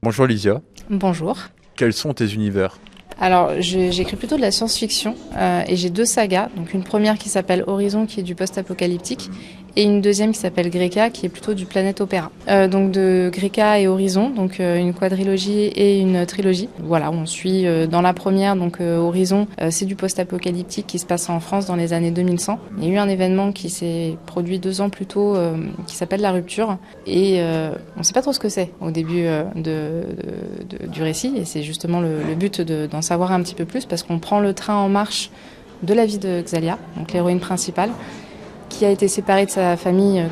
Bonjour Lysia, Bonjour. quels sont tes univers? Alors, j'écris plutôt de la science-fiction et j'ai 2 sagas. Donc une première qui s'appelle Horizon, qui est du post-apocalyptique, et une deuxième qui s'appelle Greka, qui est plutôt du Planète Opéra. Donc de Greka et Horizon, donc une quadrilogie et une trilogie. Voilà, on suit dans la première, donc Horizon, c'est du post-apocalyptique qui se passe en France dans les années 2100. Il y a eu un événement qui s'est produit 2 ans plus tôt qui s'appelle la rupture, et on ne sait pas trop ce que c'est au début du récit, et c'est justement le but d'en savoir un petit peu plus, parce qu'on prend le train en marche de la vie de Xalia, donc l'héroïne principale, qui a été séparée de sa famille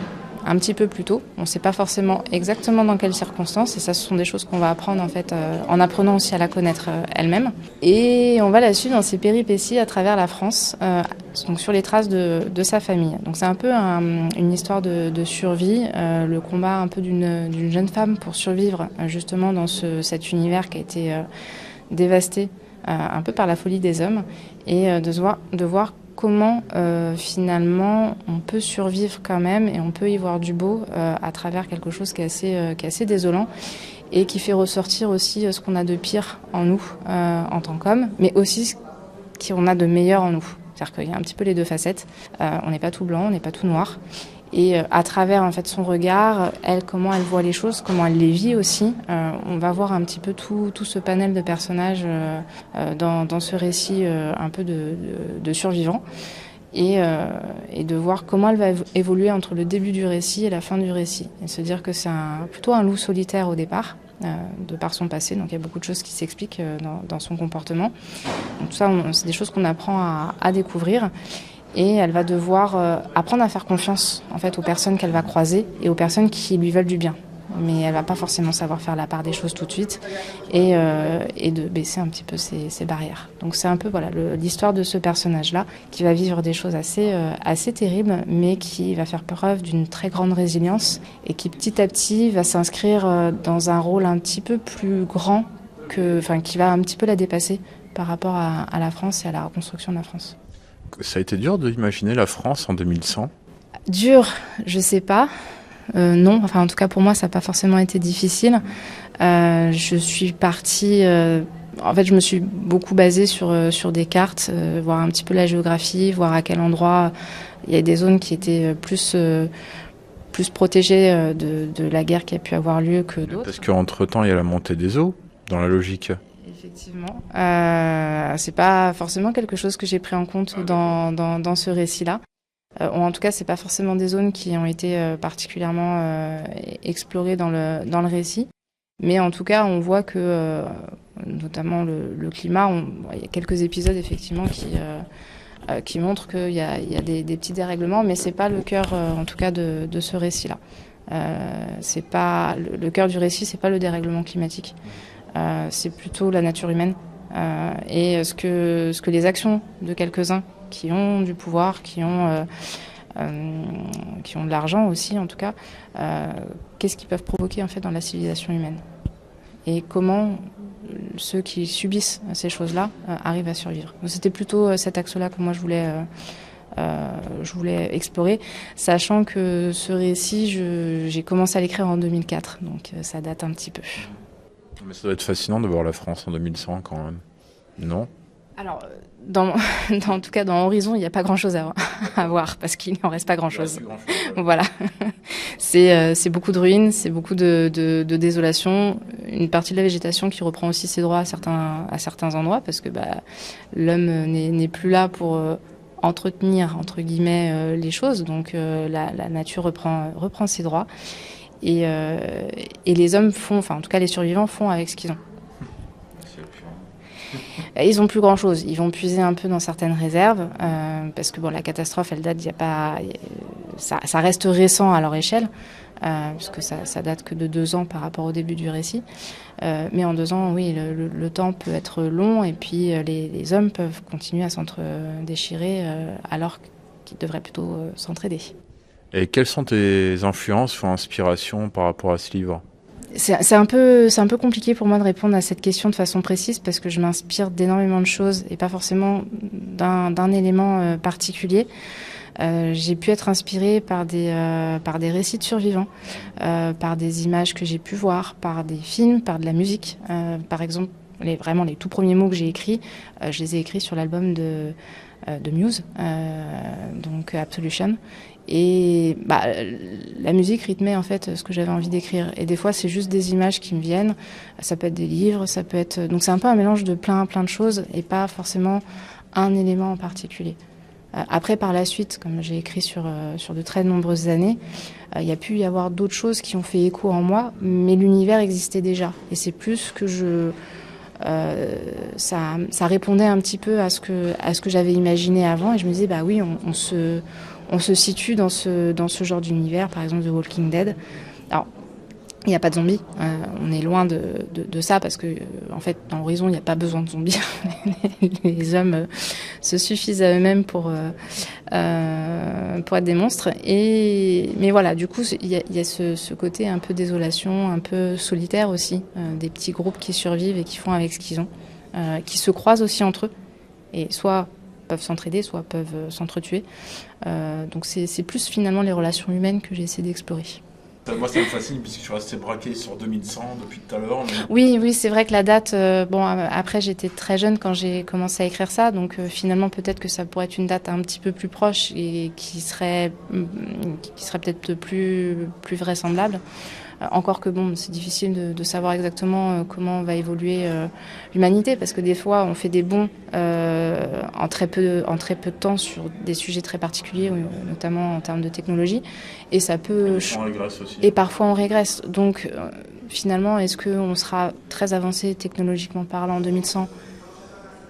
un petit peu plus tôt. On ne sait pas forcément exactement dans quelles circonstances, et ça, ce sont des choses qu'on va apprendre en fait, en apprenant aussi à la connaître elle-même. Et on va la suivre dans ses péripéties à travers la France, donc sur les traces de sa famille. Donc c'est un peu une histoire de survie, le combat un peu d'une jeune femme pour survivre justement dans cet univers qui a été dévasté un peu par la folie des hommes, et de voir comment finalement on peut survivre quand même, et on peut y voir du beau à travers quelque chose qui est assez désolant, et qui fait ressortir aussi ce qu'on a de pire en nous en tant qu'hommes, mais aussi ce qu'on a de meilleur en nous. C'est-à-dire qu'il y a un petit peu les 2 facettes. On n'est pas tout blanc, on n'est pas tout noir. Et à travers en fait son regard, elle, comment elle voit les choses, comment elle les vit aussi. On va voir un petit peu tout ce panel de personnages dans ce récit un peu de survivants, et de voir comment elle va évoluer entre le début du récit et la fin du récit. Et se dire que c'est plutôt un loup solitaire au départ, de par son passé. Donc il y a beaucoup de choses qui s'expliquent dans son comportement. Donc tout ça, c'est des choses qu'on apprend à découvrir. Et elle va devoir apprendre à faire confiance en fait aux personnes qu'elle va croiser et aux personnes qui lui veulent du bien. Mais elle va pas forcément savoir faire la part des choses tout de suite, et de baisser un petit peu ses barrières. Donc c'est un peu voilà l'histoire de ce personnage-là qui va vivre des choses assez terribles, mais qui va faire preuve d'une très grande résilience, et qui petit à petit va s'inscrire dans un rôle un petit peu plus grand qui va un petit peu la dépasser par rapport à la France et à la reconstruction de la France. Ça a été dur d'imaginer la France en 2100? Dur, je sais pas. Non, enfin en tout cas pour moi ça n'a pas forcément été difficile. Je suis partie, en fait je me suis beaucoup basée sur des cartes, voir un petit peu la géographie, voir à quel endroit il y a des zones qui étaient plus protégées de la guerre qui a pu avoir lieu que d'autres. Parce qu'entre-temps il y a la montée des eaux, dans la logique. Effectivement, c'est pas forcément quelque chose que j'ai pris en compte dans ce récit-là. Ou en tout cas, c'est pas forcément des zones qui ont été particulièrement explorées dans le récit. Mais en tout cas, on voit que, notamment le climat, il y a quelques épisodes effectivement qui montrent qu'il y a des petits dérèglements, mais c'est pas le cœur, en tout cas, de ce récit-là. C'est pas le cœur du récit, c'est pas le dérèglement climatique. C'est plutôt la nature humaine et ce que les actions de quelques-uns qui ont du pouvoir, qui ont de l'argent aussi en tout cas, qu'est-ce qu'ils peuvent provoquer en fait dans la civilisation humaine, et comment ceux qui subissent ces choses-là arrivent à survivre. Donc c'était plutôt cet axe-là que moi je voulais explorer, sachant que ce récit, j'ai commencé à l'écrire en 2004, donc ça date un petit peu. Mais ça doit être fascinant de voir la France en 2100 quand même, non? Alors, en tout cas, dans Horizon, il n'y a pas grand-chose à voir, parce qu'il n'en reste pas grand-chose. Voilà. C'est beaucoup de ruines, c'est beaucoup de désolation, une partie de la végétation qui reprend aussi ses droits à certains endroits, parce que l'homme n'est plus là pour entretenir, entre guillemets, les choses, donc la nature reprend ses droits. Et les hommes font, enfin en tout cas les survivants font avec ce qu'ils ont. Ils n'ont plus grand-chose. Ils vont puiser un peu dans certaines réserves, parce que la catastrophe, elle date, ça reste récent à leur échelle, puisque ça date que de 2 ans par rapport au début du récit. Mais en 2 ans, oui, le temps peut être long, et puis les hommes peuvent continuer à s'entre-déchirer alors qu'ils devraient plutôt s'entraider. Et quelles sont tes influences ou inspirations par rapport à ce livre ? C'est un peu compliqué pour moi de répondre à cette question de façon précise, parce que je m'inspire d'énormément de choses et pas forcément d'un élément particulier. J'ai pu être inspirée par des récits de survivants, par des images que j'ai pu voir, par des films, par de la musique. Par exemple, vraiment les tout premiers mots que j'ai écrits, je les ai écrits sur l'album de Muse, donc Absolution. Et la musique rythmait en fait ce que j'avais envie d'écrire. Et des fois, c'est juste des images qui me viennent. Ça peut être des livres, ça peut être. Donc c'est un peu un mélange de plein de choses et pas forcément un élément en particulier. Après, par la suite, comme j'ai écrit sur de très nombreuses années, il y a pu y avoir d'autres choses qui ont fait écho en moi, mais l'univers existait déjà. Et c'est plus que ça répondait un petit peu à ce que j'avais imaginé avant. Et je me disais, bah oui, on se situe dans ce genre d'univers, par exemple The Walking Dead. Alors, il n'y a pas de zombies, on est loin de ça parce que en fait dans Horizon il n'y a pas besoin de zombies. Les hommes se suffisent à eux-mêmes pour être des monstres. Mais voilà, du coup il y a ce côté un peu désolation, un peu solitaire aussi, des petits groupes qui survivent et qui font avec ce qu'ils ont, qui se croisent aussi entre eux et soit peuvent s'entraider, soit peuvent s'entretuer. Donc c'est plus finalement les relations humaines que j'ai essayé d'explorer. Moi, ça me fascine puisque je suis resté braqué sur 2100 depuis tout à l'heure. Mais... Oui, c'est vrai que la date, après j'étais très jeune quand j'ai commencé à écrire ça, donc finalement peut-être que ça pourrait être une date un petit peu plus proche et qui serait peut-être plus vraisemblable. Encore que bon, c'est difficile de savoir exactement comment va évoluer l'humanité, parce que des fois on fait des bonds en très peu de temps sur des sujets très particuliers, notamment en termes de technologie, et ça peut et parfois on régresse. Donc finalement, est-ce qu'on sera très avancé technologiquement parlant en 2100 ?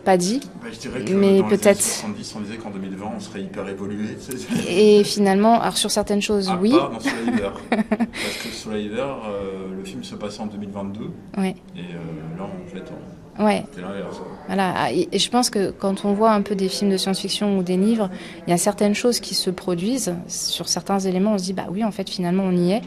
Pas dit, je dirais que mais dans peut-être. Les années 70, on disait qu'en 2020, on serait hyper évolué. Et finalement, alors sur certaines choses, oui. Part dans Soleil Vert. Parce que Soleil Vert, le film se passait en 2022. Ouais. Et là, en fait, c'était l'inverse. Voilà. Et je pense que quand on voit un peu des films de science-fiction ou des livres, il y a certaines choses qui se produisent. Sur certains éléments, on se dit, bah oui, en fait, finalement, on y est.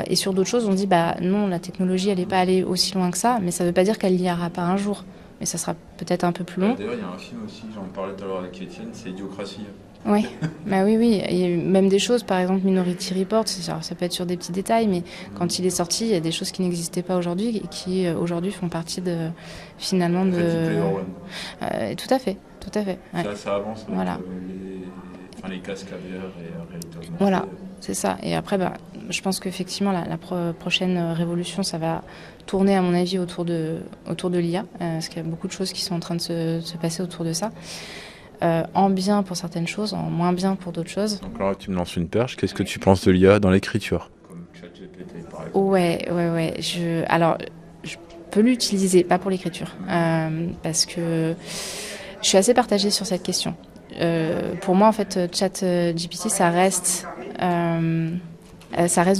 Et sur d'autres choses, on se dit, bah non, la technologie, elle n'est pas allée aussi loin que ça, mais ça ne veut pas dire qu'elle n'y ira pas un jour. Mais ça sera peut-être un peu plus long. D'ailleurs, il y a un film aussi, j'en parlais tout à l'heure avec Étienne, c'est Idiocratie. Oui, oui. Il y a même des choses, par exemple Minority Report, ça peut être sur des petits détails, mais quand il est sorti, il y a des choses qui n'existaient pas aujourd'hui et qui aujourd'hui font partie finalement de. Tout à fait. Ouais. Ça avance. Voilà. Les casques AR et réalité augmentée. Voilà, c'est ça. Et après, je pense qu'effectivement, la prochaine révolution, ça va tourner, à mon avis, autour de l'IA, parce qu'il y a beaucoup de choses qui sont en train de se passer autour de ça. En bien pour certaines choses, en moins bien pour d'autres choses. Donc là, tu me lances une perche. Qu'est-ce que tu penses de l'IA dans l'écriture ? Comme ChatGPT, par exemple. Ouais. Je peux l'utiliser, pas pour l'écriture, parce que je suis assez partagée sur cette question. Pour moi, en fait, ChatGPT, ça reste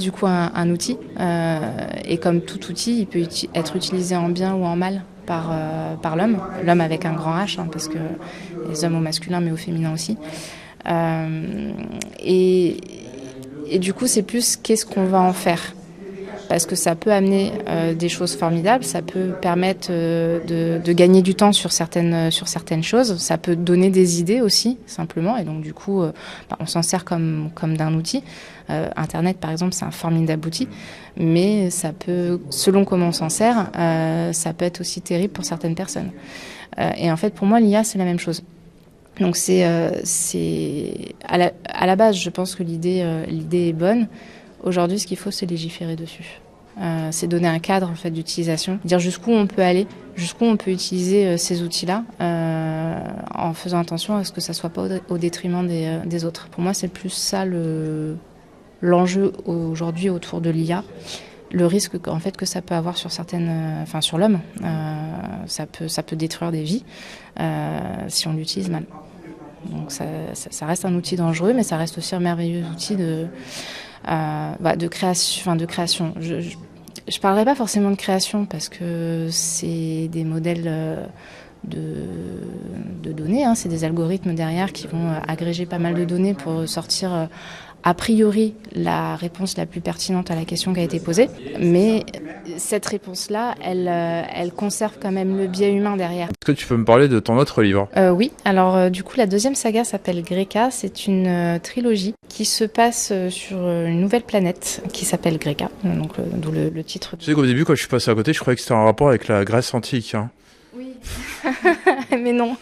du coup un outil. Et comme tout outil, il peut être utilisé en bien ou en mal par l'homme. L'homme avec un grand H, parce que les hommes au masculin, mais au féminin aussi. Et du coup, c'est plus qu'est-ce qu'on va en faire. Parce que ça peut amener des choses formidables, ça peut permettre de gagner du temps sur certaines choses, ça peut donner des idées aussi, simplement, et donc du coup, on s'en sert comme d'un outil. Internet, par exemple, c'est un formidable outil, mais ça peut, selon comment on s'en sert, ça peut être aussi terrible pour certaines personnes. Et en fait, pour moi, l'IA, c'est la même chose. Donc c'est à la base, je pense que l'idée est bonne. Aujourd'hui, ce qu'il faut, c'est légiférer dessus. C'est donner un cadre en fait, d'utilisation, dire jusqu'où on peut aller, jusqu'où on peut utiliser ces outils-là, en faisant attention à ce que ça ne soit pas au détriment des autres. Pour moi, c'est plus ça l'enjeu aujourd'hui autour de l'IA. Le risque en fait, que ça peut avoir sur sur l'homme, ça peut détruire des vies si on l'utilise mal. Donc ça reste un outil dangereux, mais ça reste aussi un merveilleux outil de création. Je parlerai pas forcément de création parce que c'est des modèles de données, c'est des algorithmes derrière qui vont agréger pas mal de données pour sortir a priori la réponse la plus pertinente à la question qui a été posée, mais cette réponse-là, elle conserve quand même le biais humain derrière. Est-ce que tu peux me parler de ton autre livre ? Oui, alors du coup la deuxième saga s'appelle Greka, c'est une trilogie qui se passe sur une nouvelle planète qui s'appelle Greka, donc d'où le titre. Tu sais qu'au début, quand je suis passé à côté, je croyais que c'était un rapport avec la Grèce antique. Hein. Oui, mais non.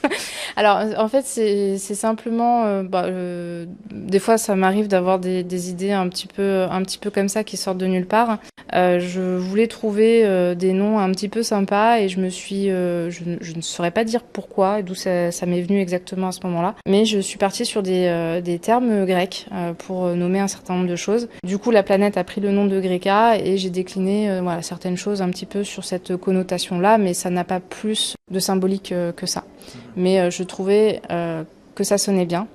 Alors en fait c'est simplement, des fois ça m'arrive d'avoir des idées un petit peu comme ça qui sortent de nulle part. Je voulais trouver des noms un petit peu sympas et je ne saurais pas dire pourquoi et d'où ça m'est venu exactement à ce moment-là. Mais je suis partie sur des termes grecs pour nommer un certain nombre de choses. Du coup la planète a pris le nom de Greka et j'ai décliné certaines choses un petit peu sur cette connotation-là, mais ça n'a pas plus de symbolique que ça. Mais je trouvais que ça sonnait bien.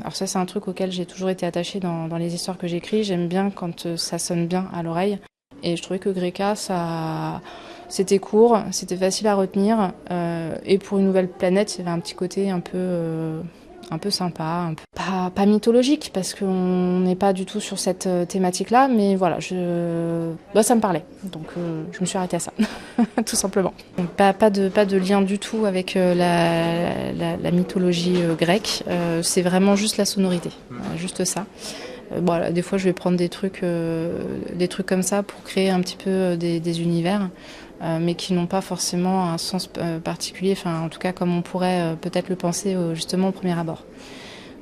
Alors ça, c'est un truc auquel j'ai toujours été attachée dans les histoires que j'écris. J'aime bien quand ça sonne bien à l'oreille. Et je trouvais que Greka, c'était court, c'était facile à retenir. Et pour une nouvelle planète, il y avait un petit côté un peu sympa, pas mythologique, parce qu'on n'est pas du tout sur cette thématique-là, mais voilà, ça me parlait, donc je me suis arrêtée à ça, tout simplement. Donc, pas de lien du tout avec la mythologie grecque, c'est vraiment juste la sonorité, juste ça. Des fois, je vais prendre des trucs comme ça pour créer un petit peu des univers, mais qui n'ont pas forcément un sens particulier, enfin, en tout cas comme on pourrait peut-être le penser justement au premier abord.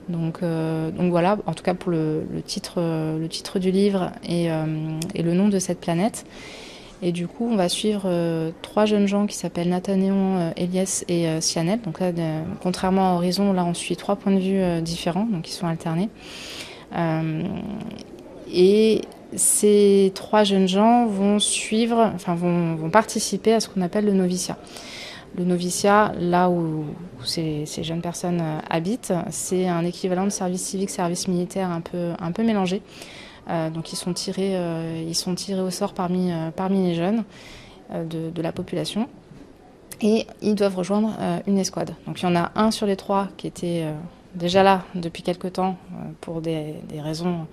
Donc voilà, en tout cas pour le titre du livre et le nom de cette planète. Et du coup, on va suivre 3 jeunes gens qui s'appellent Nathanéon, Elias et Cyanel. Donc là, contrairement à Horizon, là on suit 3 points de vue différents, donc ils sont alternés. Et ces 3 jeunes gens vont participer à ce qu'on appelle le noviciat. Le noviciat, là où ces jeunes personnes habitent, c'est un équivalent de service civique, service militaire un peu mélangé. Donc ils sont tirés au sort parmi les jeunes de la population. Et ils doivent rejoindre une escouade. Donc il y en a un sur les 3 qui était déjà là depuis quelque temps pour des raisons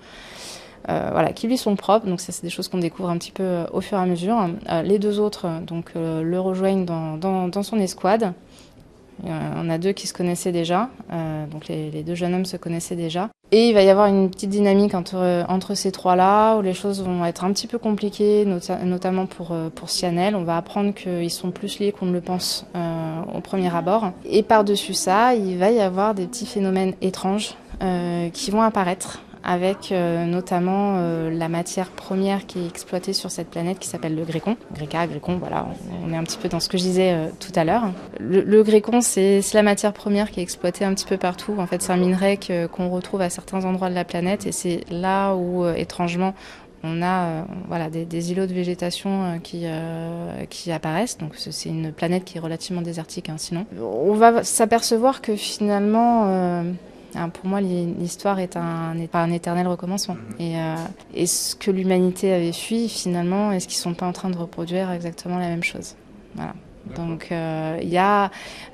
qui lui sont propres. Donc ça, c'est des choses qu'on découvre un petit peu au fur et à mesure. Les 2 autres le rejoignent dans son escouade. On a 2 qui se connaissaient déjà, donc les 2 jeunes hommes se connaissaient déjà. Et il va y avoir une petite dynamique entre ces 3-là, où les choses vont être un petit peu compliquées, notamment pour Cyanel. On va apprendre qu'ils sont plus liés qu'on ne le pense au premier abord. Et par-dessus ça, il va y avoir des petits phénomènes étranges qui vont apparaître, avec notamment la matière première qui est exploitée sur cette planète qui s'appelle le Grécon. Grécon, voilà, on est un petit peu dans ce que je disais tout à l'heure. Le Grécon, c'est la matière première qui est exploitée un petit peu partout. En fait, c'est un minerai qu'on retrouve à certains endroits de la planète et c'est là où, étrangement, on a des îlots de végétation qui apparaissent. Donc c'est une planète qui est relativement désertique, sinon. On va s'apercevoir que finalement... pour moi, l'histoire est un éternel recommencement. Et ce que l'humanité avait fui, finalement, est-ce qu'ils ne sont pas en train de reproduire exactement la même chose ? Voilà. Donc,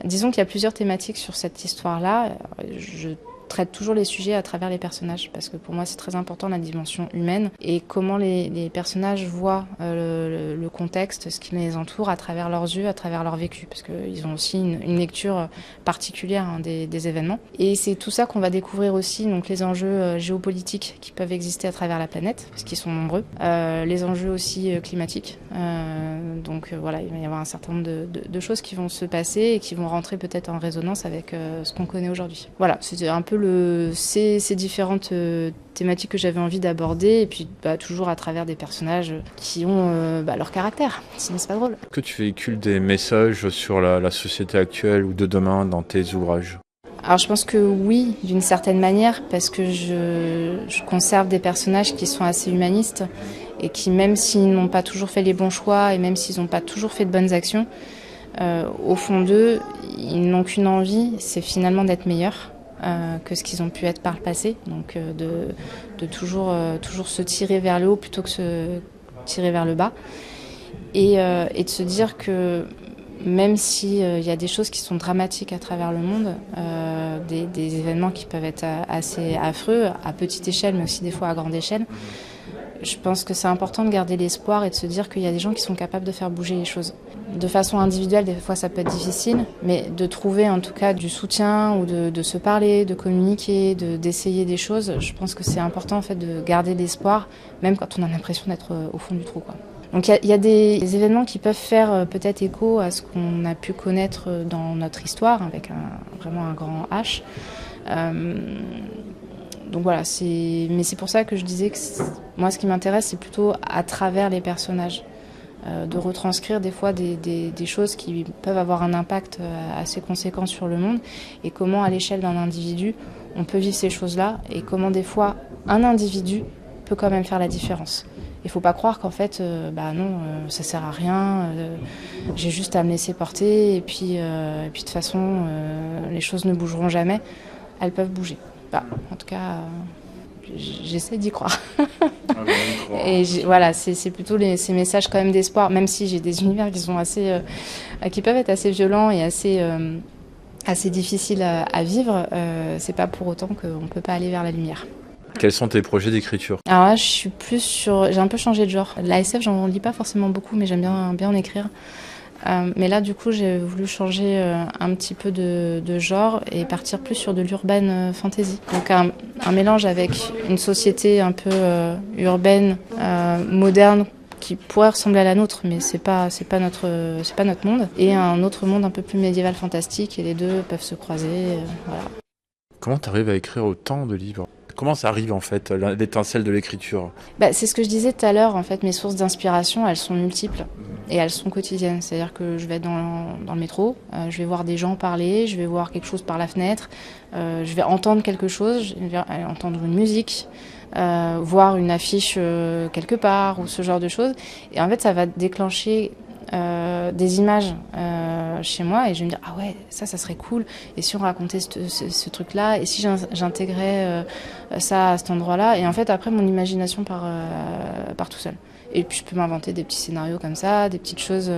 disons qu'il y a plusieurs thématiques sur cette histoire-là. Je traite toujours les sujets à travers les personnages, parce que pour moi, c'est très important la dimension humaine et comment les personnages voient le contexte, ce qui les entoure à travers leurs yeux, à travers leur vécu, parce qu'ils ont aussi une lecture particulière des événements. Et c'est tout ça qu'on va découvrir aussi, donc les enjeux géopolitiques qui peuvent exister à travers la planète, parce qu'ils sont nombreux, les enjeux aussi climatiques. Il va y avoir un certain nombre de choses qui vont se passer et qui vont rentrer peut-être en résonance avec ce qu'on connaît aujourd'hui. Voilà, c'était un peu ces différentes thématiques que j'avais envie d'aborder, et puis toujours à travers des personnages qui ont leur caractère, sinon c'est pas drôle. Est-ce que tu véhicules des messages sur la société actuelle ou de demain dans tes ouvrages ? Alors je pense que oui, d'une certaine manière, parce que je conserve des personnages qui sont assez humanistes et qui, même s'ils n'ont pas toujours fait les bons choix et même s'ils n'ont pas toujours fait de bonnes actions, au fond d'eux, ils n'ont qu'une envie, c'est finalement d'être meilleurs que ce qu'ils ont pu être par le passé. Donc de toujours se tirer vers le haut plutôt que se tirer vers le bas. Et de se dire que même si y a des choses qui sont dramatiques à travers le monde, des événements qui peuvent être assez affreux, à petite échelle, mais aussi des fois à grande échelle, je pense que c'est important de garder l'espoir et de se dire qu'il y a des gens qui sont capables de faire bouger les choses. De façon individuelle, des fois ça peut être difficile, mais de trouver en tout cas du soutien ou de se parler, de communiquer, d'essayer des choses, je pense que c'est important en fait de garder l'espoir, même quand on a l'impression d'être au fond du trou, quoi. Donc il y a des événements qui peuvent faire peut-être écho à ce qu'on a pu connaître dans notre histoire, avec vraiment un grand H. Donc voilà, mais c'est pour ça que je disais que moi ce qui m'intéresse c'est plutôt à travers les personnages, de retranscrire des fois des choses qui peuvent avoir un impact assez conséquent sur le monde et comment à l'échelle d'un individu on peut vivre ces choses-là et comment des fois un individu peut quand même faire la différence. Il ne faut pas croire qu'en fait, non, ça sert à rien, j'ai juste à me laisser porter et puis de toute façon les choses ne bougeront jamais, elles peuvent bouger. En tout cas, j'essaie d'y croire. Et voilà, c'est plutôt ces messages quand même d'espoir, même si j'ai des univers qui sont qui peuvent être assez violents et assez difficiles à vivre. C'est pas pour autant qu'on peut pas aller vers la lumière. Quels sont tes projets d'écriture? Alors là, je suis plus j'ai un peu changé de genre. L'ASF, j'en lis pas forcément beaucoup, mais j'aime bien en écrire. Mais là, du coup, j'ai voulu changer un petit peu de genre et partir plus sur de l'urban fantasy. Donc un mélange avec une société un peu urbaine, moderne, qui pourrait ressembler à la nôtre, mais c'est pas notre monde, et un autre monde un peu plus médiéval fantastique, et les deux peuvent se croiser. Voilà. Comment tu arrives à écrire autant de livres? Comment ça arrive en fait, l'étincelle de l'écriture? C'est ce que je disais tout à l'heure, en fait, mes sources d'inspiration, elles sont multiples et elles sont quotidiennes. C'est-à-dire que je vais être dans le métro, je vais voir des gens parler, je vais voir quelque chose par la fenêtre, je vais entendre quelque chose, je vais entendre une musique, voir une affiche quelque part ou ce genre de choses. Et en fait, ça va déclencher des images chez moi et je vais me dire ah ouais, ça serait cool, et si on racontait ce truc là, et si j'intégrais ça à cet endroit là, et en fait après mon imagination part tout seul, et puis je peux m'inventer des petits scénarios comme ça, des petites choses.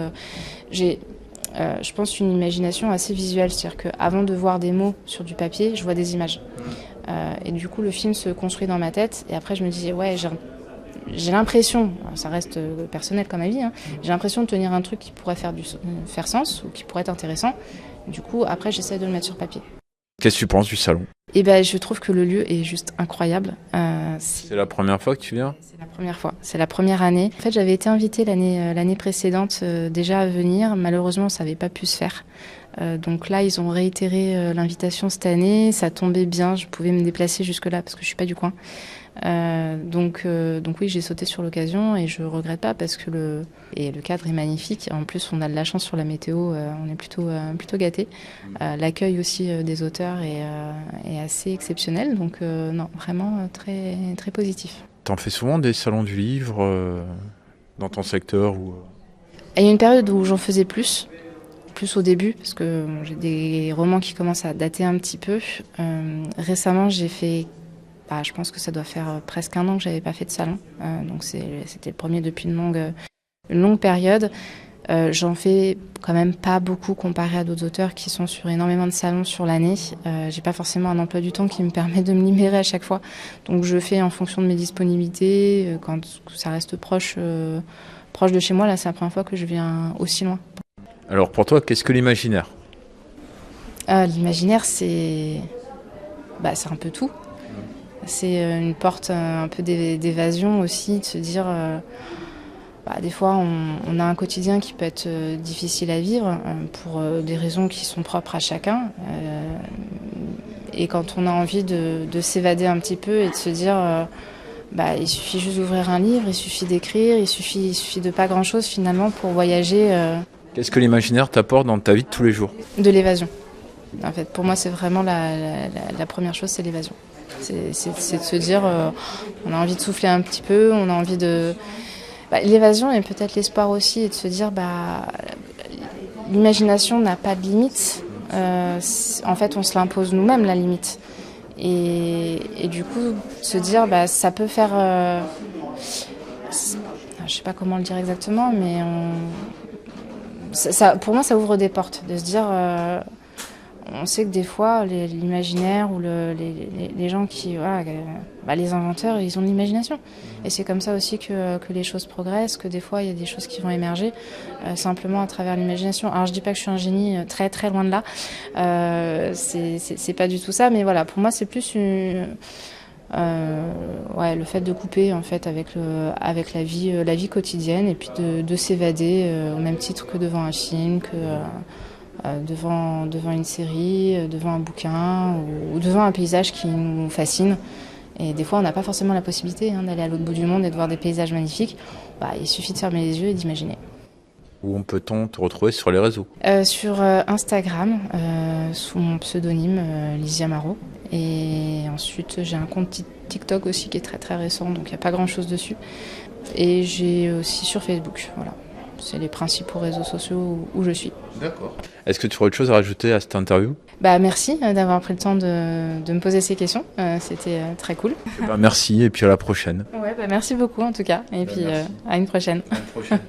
J'ai je pense une imagination assez visuelle, c'est-à-dire qu'avant de voir des mots sur du papier, je vois des images, et du coup le film se construit dans ma tête, et après je me dis ouais, j'ai l'impression, ça reste personnel comme avis, j'ai l'impression de tenir un truc qui pourrait faire sens ou qui pourrait être intéressant. Du coup, après, j'essaie de le mettre sur papier. Qu'est-ce que tu penses du salon? Je trouve que le lieu est juste incroyable. C'est la première fois que tu viens? C'est la première fois, c'est la première année. En fait, j'avais été invitée l'année précédente déjà à venir. Malheureusement, ça n'avait pas pu se faire. Donc là, ils ont réitéré l'invitation cette année. Ça tombait bien, je pouvais me déplacer jusque-là parce que je ne suis pas du coin. Donc oui, j'ai sauté sur l'occasion et je regrette pas parce que le cadre est magnifique. En plus, on a de la chance sur la météo, on est plutôt gâtés. L'accueil aussi des auteurs est assez exceptionnel, donc non, vraiment très très positif. T'en fais souvent des salons du livre dans ton secteur ou... Il y a une période où j'en faisais plus au début, parce que j'ai des romans qui commencent à dater un petit peu. Récemment, j'ai fait je pense que ça doit faire presque 1 an que j'avais pas fait de salon, donc c'était le premier depuis une longue période. J'en fais quand même pas beaucoup comparé à d'autres auteurs qui sont sur énormément de salons sur l'année. J'ai pas forcément un emploi du temps qui me permet de me libérer à chaque fois, donc je fais en fonction de mes disponibilités, quand ça reste proche de chez moi. Là, c'est la première fois que je viens aussi loin. Alors pour toi, qu'est-ce que l'imaginaire? L'imaginaire, c'est un peu tout. C'est une porte un peu d'évasion aussi, de se dire des fois on a un quotidien qui peut être difficile à vivre pour des raisons qui sont propres à chacun, et quand on a envie de s'évader un petit peu et de se dire il suffit juste d'ouvrir un livre, il suffit d'écrire, il suffit de pas grand chose finalement pour voyager. Qu'est-ce que l'imaginaire t'apporte dans ta vie de tous les jours? De l'évasion. En fait, pour moi, c'est vraiment la première chose, c'est l'évasion. C'est de se dire, on a envie de souffler un petit peu, on a envie de... l'évasion et peut-être l'espoir aussi, et de se dire, l'imagination n'a pas de limite. En fait, on se l'impose nous-mêmes, la limite. Et du coup, se dire, ça peut faire... je sais pas comment le dire exactement, mais pour moi, ça ouvre des portes, de se dire, on sait que des fois, l'imaginaire ou les gens qui, les inventeurs, ils ont de l'imagination. Et c'est comme ça aussi que les choses progressent, que des fois, il y a des choses qui vont émerger simplement à travers l'imagination. Alors, je dis pas que je suis un génie, très très loin de là. C'est pas du tout ça, mais voilà, pour moi, c'est plus le fait de couper en fait avec la vie quotidienne et puis de s'évader au même titre que devant un film, que devant une série, devant un bouquin ou devant un paysage qui nous fascine. Et des fois, on n'a pas forcément la possibilité d'aller à l'autre bout du monde et de voir des paysages magnifiques. Il suffit de fermer les yeux et d'imaginer. Où peut-on te retrouver sur les réseaux? Sur Instagram, sous mon pseudonyme Lysia Marot. Et ensuite, j'ai un compte TikTok aussi qui est très très récent, donc il n'y a pas grand-chose dessus. Et j'ai aussi sur Facebook, voilà. C'est les principaux réseaux sociaux où je suis. D'accord. Est-ce que tu aurais autre chose à rajouter à cette interview? Merci d'avoir pris le temps de me poser ces questions. C'était très cool. Merci et puis à la prochaine. Ouais, merci beaucoup en tout cas. Et puis merci. à une prochaine. À une prochaine.